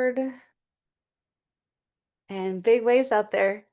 board and big waves out there.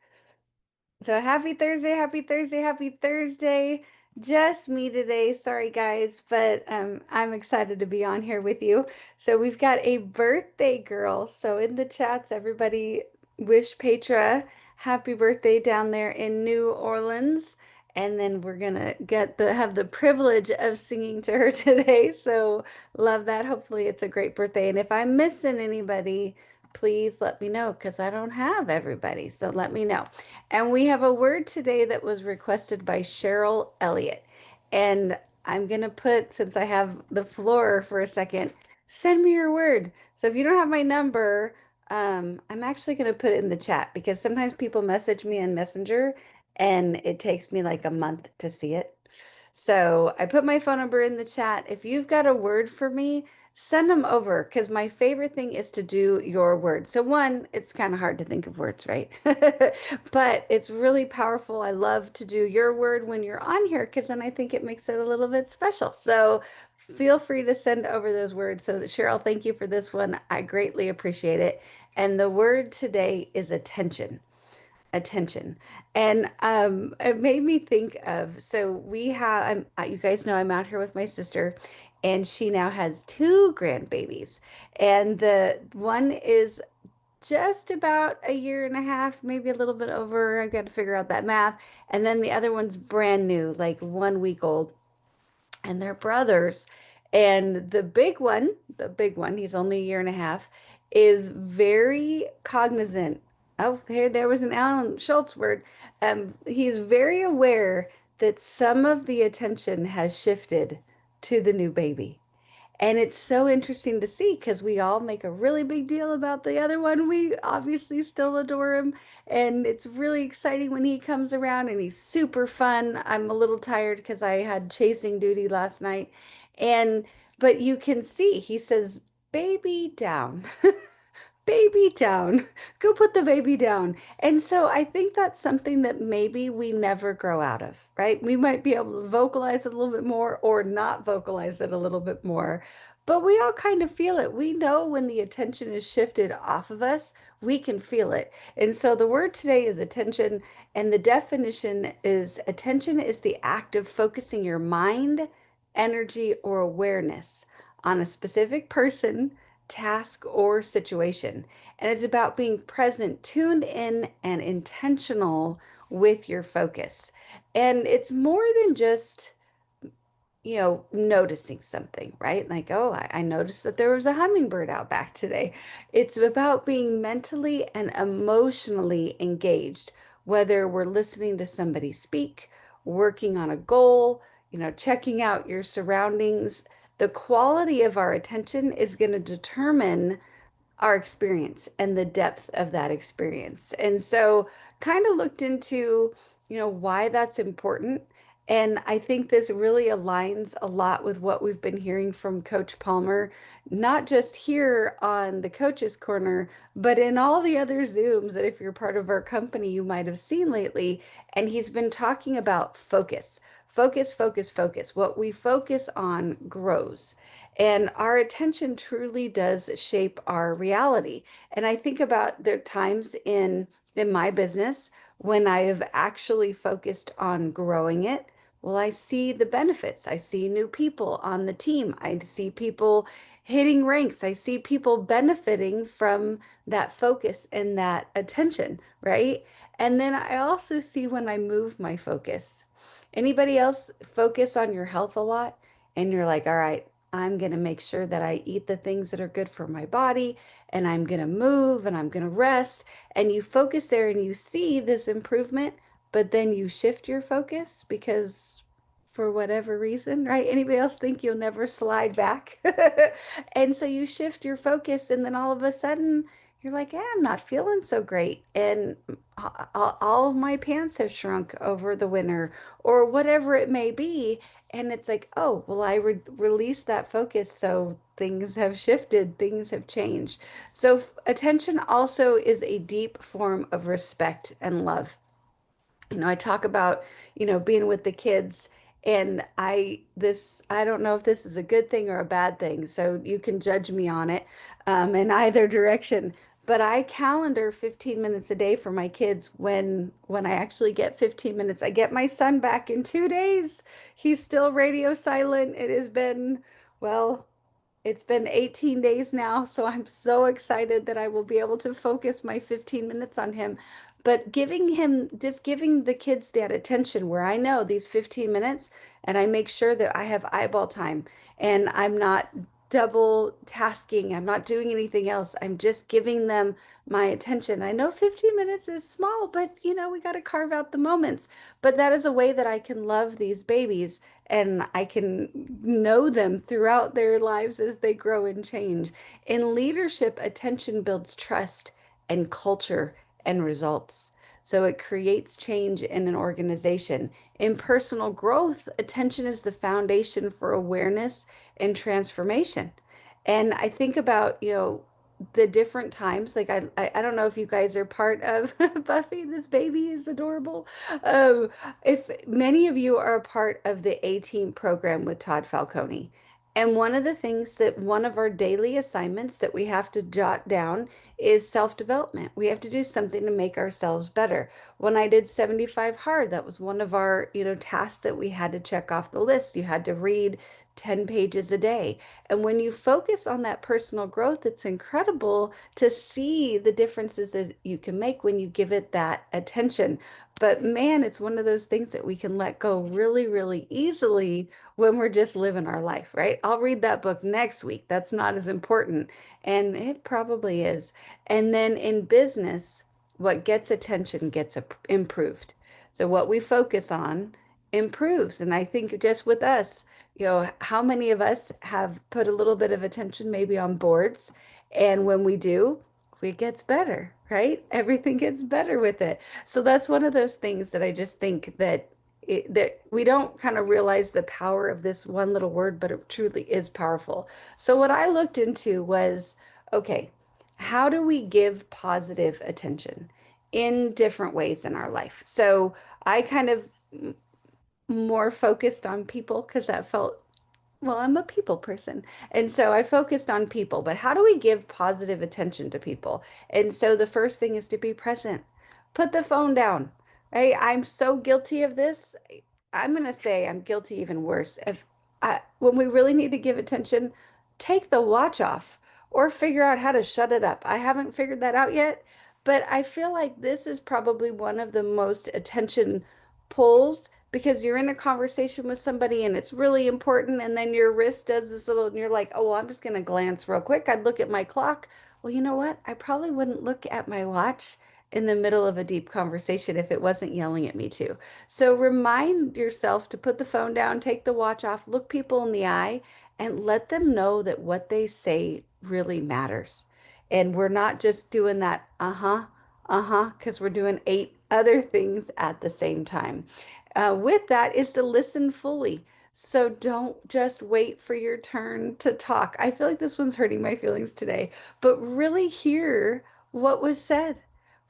So happy Thursday, happy Thursday, happy Thursday. Just me today. Sorry, guys, but I'm excited to be on here with you. So we've got a birthday girl. So in the chats, everybody wish Petra happy birthday down there in New Orleans. And then we're gonna get the have the privilege of singing to her today. So love that. Hopefully it's a great birthday. And if I'm missing anybody, please let me know because I don't have everybody. So let me know. And we have a word today that was requested by Cheryl Elliott. And I'm going to put, since I have the floor for a second, send me your word. So if you don't have my number, I'm actually going to put it in the chat because sometimes people message me on Messenger and it takes me like a month to see it. So I put my phone number in the chat. If you've got a word for me, send them over because my favorite thing is to do your word. So one, it's kind of hard to think of words, right? But it's really powerful. I love to do your word when you're on here because then I think it makes it a little bit special. So feel free to send over those words. So Cheryl, thank you for this one. I greatly appreciate it. And the word today is attention. Attention. And it made me think of, so we have, you guys know I'm out here with my sister, and she now has two grandbabies. And the one is just about a year and a half, maybe a little bit over. I've got to figure out that math. And then the other one's brand new, like 1 week old, and they're brothers. And the big one, he's only a year and a half, is very cognizant. Oh, there was an Alan Schultz word. He's very aware that some of the attention has shifted to the new baby. And it's so interesting to see because we all make a really big deal about the other one. We obviously still adore him. And it's really exciting when he comes around and he's super fun. I'm a little tired because I had chasing duty last night. And, but you can see, he says, baby down. Baby down. Go put the baby down. And so I think that's something that maybe we never grow out of, right? We might be able to vocalize it a little bit more or not vocalize it a little bit more, but we all kind of feel it. We know when the attention is shifted off of us, we can feel it. And so the word today is attention, and the definition is attention is the act of focusing your mind, energy, or awareness on a specific person, task, or situation. And it's about being present, tuned in, and intentional with your focus. And it's more than just, noticing something, right? Like, oh, I noticed that there was a hummingbird out back today. It's about being mentally and emotionally engaged, whether we're listening to somebody speak, working on a goal, checking out your surroundings. The quality of our attention is going to determine our experience and the depth of that experience. And so kind of looked into, why that's important. And I think this really aligns a lot with what we've been hearing from Coach Palmer, not just here on the Coach's Corner, but in all the other Zooms that if you're part of our company, you might have seen lately. And he's been talking about focus, focus, focus, focus. What we focus on grows. And our attention truly does shape our reality. And I think about the times in my business when I have actually focused on growing it. Well, I see the benefits. I see new people on the team. I see people hitting ranks. I see people benefiting from that focus and that attention, right? And then I also see when I move my focus. Anybody else focus on your health a lot? And you're like, all right, I'm going to make sure that I eat the things that are good for my body and I'm going to move and I'm going to rest. And you focus there and you see this improvement, but then you shift your focus because for whatever reason, right? Anybody else think you'll never slide back? And so you shift your focus and then all of a sudden you're like, yeah, I'm not feeling so great. And all of my pants have shrunk over the winter or whatever it may be. And it's like, oh, well, I released that focus. So things have shifted, things have changed. So attention also is a deep form of respect and love. I talk about, being with the kids And I don't know if this is a good thing or a bad thing, so you can judge me on it in either direction. But I calendar 15 minutes a day for my kids when I actually get 15 minutes. I get my son back in 2 days. He's still radio silent. It has been, well, it's been 18 days now, so I'm so excited that I will be able to focus my 15 minutes on him. But just giving the kids that attention where I know these 15 minutes and I make sure that I have eyeball time and I'm not double tasking. I'm not doing anything else. I'm just giving them my attention. I know 15 minutes is small, but we got to carve out the moments. But that is a way that I can love these babies and I can know them throughout their lives as they grow and change. In leadership, attention builds trust and culture and results. So it creates change in an organization. In personal growth, attention is the foundation for awareness and transformation. And I think about, the different times. Like I don't know if you guys are part of Buffy. This baby is adorable. Um, if many of you are a part of the A-Team program with Todd Falcone, and one of the things that one of our daily assignments that we have to jot down is self-development. We have to do something to make ourselves better. When I did 75 hard, that was one of our, tasks that we had to check off the list. You had to read 10 pages a day. And when you focus on that personal growth, it's incredible to see the differences that you can make when you give it that attention. But man, it's one of those things that we can let go really, really easily when we're just living our life, right? I'll read that book next week. That's not as important. And it probably is. And then in business, what gets attention gets improved. So what we focus on improves. And I think just with us, how many of us have put a little bit of attention maybe on boards? And when we do, it gets better, right? Everything gets better with it. So that's one of those things that I just think that we don't kind of realize the power of this one little word, but it truly is powerful. So what I looked into was, okay, how do we give positive attention in different ways in our life? So I kind of more focused on people because that felt, well, I'm a people person. And so I focused on people, but how do we give positive attention to people? And so the first thing is to be present. Put the phone down, right? I'm so guilty of this. I'm going to say I'm guilty even worse. When we really need to give attention, take the watch off or figure out how to shut it up. I haven't figured that out yet, but I feel like this is probably one of the most attention pulls because you're in a conversation with somebody and it's really important, and then your wrist does this little, and you're like, oh, well, I'm just going to glance real quick. I'd look at my clock. Well, you know what? I probably wouldn't look at my watch in the middle of a deep conversation if it wasn't yelling at me too. So remind yourself to put the phone down, take the watch off, look people in the eye, and let them know that what they say really matters. And we're not just doing that, because we're doing eight other things at the same time. With that is to listen fully. So don't just wait for your turn to talk. I feel like this one's hurting my feelings today, but really hear what was said.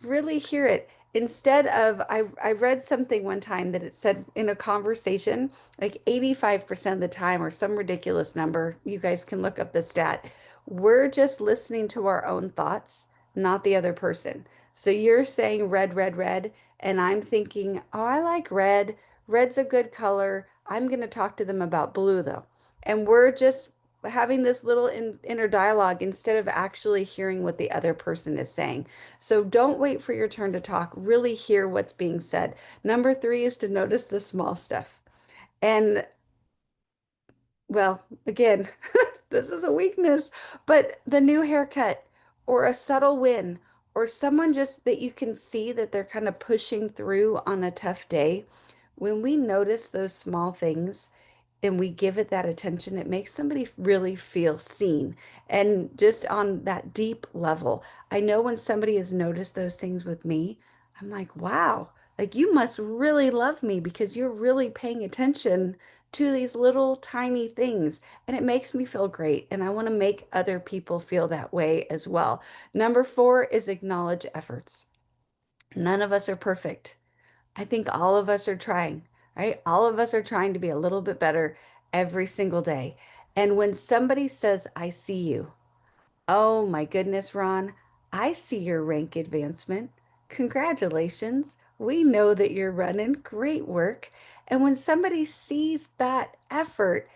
Really hear it. Instead of, I read something one time that it said in a conversation, like 85% of the time, or some ridiculous number, you guys can look up the stat, we're just listening to our own thoughts, not the other person. So you're saying red, red, red, and I'm thinking, oh, I like red. Red's a good color. I'm going to talk to them about blue, though. And we're just having this little inner dialogue instead of actually hearing what the other person is saying. So don't wait for your turn to talk. Really hear what's being said. Number three is to notice the small stuff. And well, again, this is a weakness, but the new haircut or a subtle win or someone just that you can see that they're kind of pushing through on a tough day, when we notice those small things and we give it that attention, it makes somebody really feel seen. And just on that deep level, I know when somebody has noticed those things with me, I'm like, wow, like you must really love me because you're really paying attention to these little tiny things. And it makes me feel great. And I want to make other people feel that way as well. Number four is acknowledge efforts. None of us are perfect. I think all of us are trying. right? All of us are trying to be a little bit better every single day. And when somebody says, I see you, oh my goodness, Ron, I see your rank advancement. Congratulations. We know that you're running great work. And when somebody sees that effort,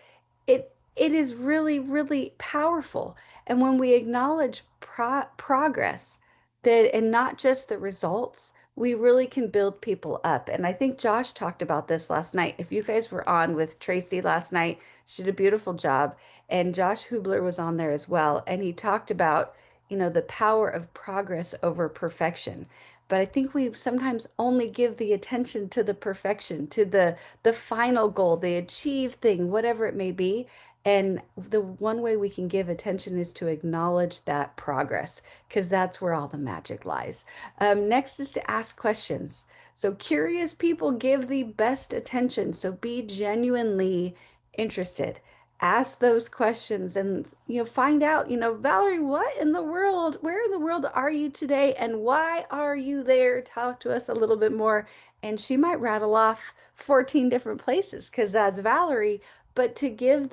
it is really, really powerful. And when we acknowledge progress, that and not just the results, we really can build people up. And I think Josh talked about this last night. If you guys were on with Tracy last night, she did a beautiful job. And Josh Hubler was on there as well. And he talked about, the power of progress over perfection. But I think we sometimes only give the attention to the perfection, to the final goal, the achieved thing, whatever it may be. And the one way we can give attention is to acknowledge that progress, because that's where all the magic lies. Next is to ask questions. So curious people give the best attention. So be genuinely interested. Ask those questions and find out, Valerie, what in the world, where in the world are you today and why are you there? Talk to us a little bit more. And she might rattle off 14 different places because that's Valerie. But to give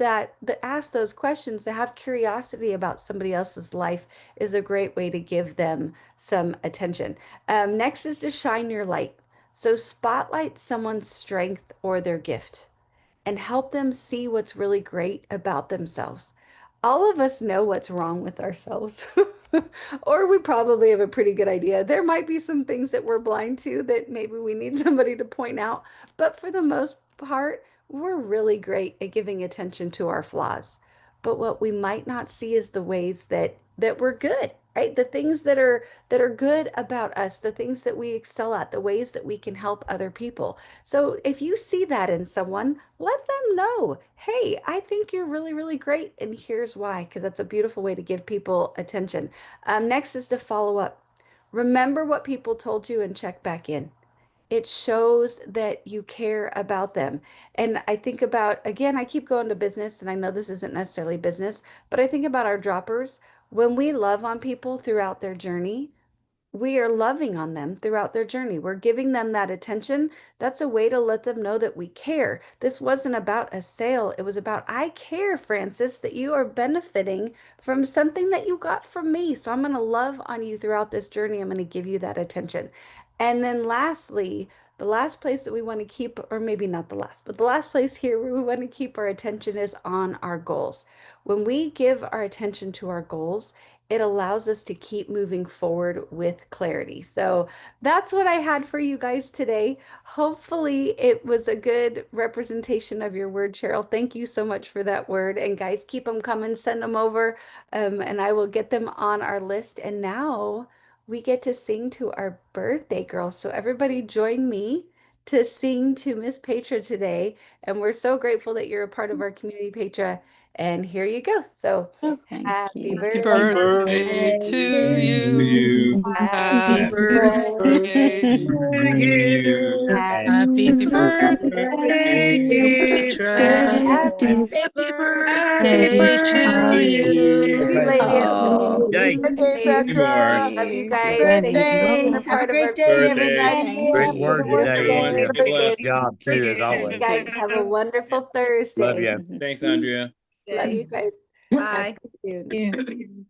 ask those questions, to have curiosity about somebody else's life is a great way to give them some attention. Next is to shine your light. So spotlight someone's strength or their gift and help them see what's really great about themselves. All of us know what's wrong with ourselves, or we probably have a pretty good idea. There might be some things that we're blind to that maybe we need somebody to point out, but for the most part, we're really great at giving attention to our flaws. But what we might not see is the ways that we're good, right? The things that are good about us, the things that we excel at, the ways that we can help other people. So if you see that in someone, let them know, hey, I think you're really, really great. And here's why, because that's a beautiful way to give people attention. Next is to follow up. Remember what people told you and check back in. It shows that you care about them. And I think about, again, I keep going to business, and I know this isn't necessarily business, but I think about our droppers. When we love on people throughout their journey, we are loving on them throughout their journey. We're giving them that attention. That's a way to let them know that we care. This wasn't about a sale. It was about, I care, Francis, that you are benefiting from something that you got from me. So I'm going to love on you throughout this journey. I'm going to give you that attention. And then lastly, the last place that we want to keep, or maybe not the last, but the last place here where we want to keep our attention is on our goals. When we give our attention to our goals, it allows us to keep moving forward with clarity. So that's what I had for you guys today. Hopefully, it was a good representation of your word, Cheryl. Thank you so much for that word. And guys, keep them coming, send them over, and I will get them on our list. And now we get to sing to our birthday girl. So everybody join me to sing to Miss Petra today. And we're so grateful that you're a part of our community, Petra. And here you go. So Thank happy you. Happy birthday birthday to to you. you. Happy Happy birthday birthday to to you. you. Happy Happy birthday, dear birthday. Petra. Happy Happy birthday birthday to to you. you, lady. Oh, Happy Birthday, birthday. Petra. Love you thank guys. Thank you for being Birthday. a you. Have a part of great our day, community. everybody. Thank Great Andrea, word have a today, wonderful Andrea. Birthday. Stay blessed. Thursday. you. Good job, too, as always. Guys, have a wonderful Love Thursday. you. Thanks, Andrea. Love you guys. Talk Bye. to you soon. You.